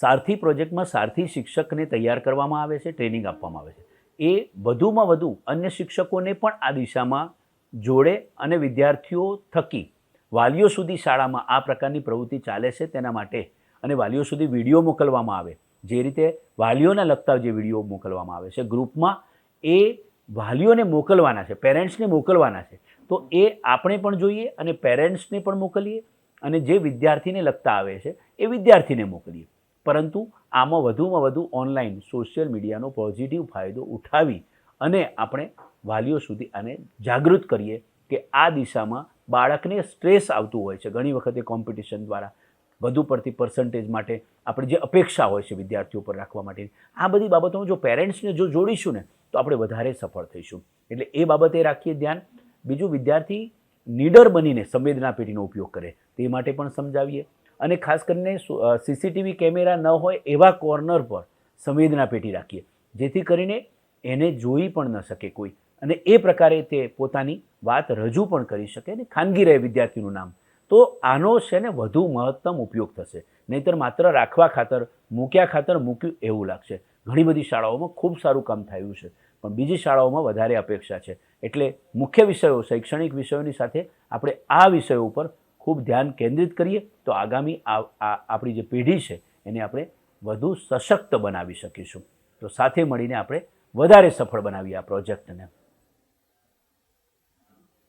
સારથી પ્રોજેક્ટમાં સારથી શિક્ષકને તૈયાર કરવામાં આવે છે, ટ્રેનિંગ આપવામાં આવે છે. એ વધુમાં વધુ અન્ય શિક્ષકોને પણ આ દિશામાં જોડે અને વિદ્યાર્થીઓ થકી વાલીઓ સુધી શાળામાં આ પ્રકારની પ્રવૃત્તિ ચાલે છે તેના માટે અને વાલીઓ સુધી વિડીયો મોકલવામાં આવે. જે રીતે વાલીઓને લગતા જે વિડીયો મોકલવામાં આવે છે ગ્રુપમાં, એ વાલીઓને મોકલવાના છે, પેરેન્ટ્સને મોકલવાના છે. તો એ આપણે પણ જોઈએ અને પેરેન્ટ્સને પણ મોકલીએ અને જે વિદ્યાર્થીને લગતા આવે છે એ વિદ્યાર્થીને મોકલીએ. પરંતુ આમાં વધુમાં વધુ ઓનલાઈન સોશિયલ મીડિયાનો પોઝિટિવ ફાયદો ઉઠાવી અને આપણે વાલીઓ સુધી આને જાગૃત કરીએ કે આ દિશામાં બાળકને સ્ટ્રેસ આવતું હોય છે ઘણી વખતે કોમ્પિટિશન દ્વારા, વધુ પડતી પર્સન્ટેજ માટે આપણે જે અપેક્ષા હોય છે વિદ્યાર્થીઓ પર રાખવા માટે, આ બધી બાબતોમાં જો પેરેન્ટ્સને જો જોડીશું ને તો આપણે વધારે સફળ થઈશું. એટલે એ બાબતે રાખીએ ધ્યાન. બીજું, વિદ્યાર્થી નીડર બનીને સંવેદના પેઢીનો ઉપયોગ કરે તે માટે પણ સમજાવીએ અને ખાસ કરીને સીસીટીવી કેમેરા ન હોય એવા કોર્નર પર સંવેદના પેઢી રાખીએ જેથી કરીને એને જોઈ પણ ન શકે કોઈ અને એ પ્રકારે તે પોતાની વાત રજૂ પણ કરી શકે અને ખાનગી રહે વિદ્યાર્થીનું નામ. તો આનો છે ને વધુ મહત્તમ ઉપયોગ થશે. નહીંતર માત્ર રાખવા ખાતર મૂક્યું એવું લાગશે. ઘણી બધી શાળાઓમાં ખૂબ સારું કામ થયું છે પણ બીજી શાળાઓમાં વધારે અપેક્ષા છે. એટલે મુખ્ય વિષયો, શૈક્ષણિક વિષયોની સાથે આપણે આ વિષયો ઉપર ખૂબ ધ્યાન કેન્દ્રિત કરીએ તો આગામી આપણી જે પેઢી છે એને આપણે વધુ સશક્ત બનાવી શકીશું. તો સાથે મળીને આપણે વધારે સફળ બનાવીએ આ પ્રોજેક્ટને.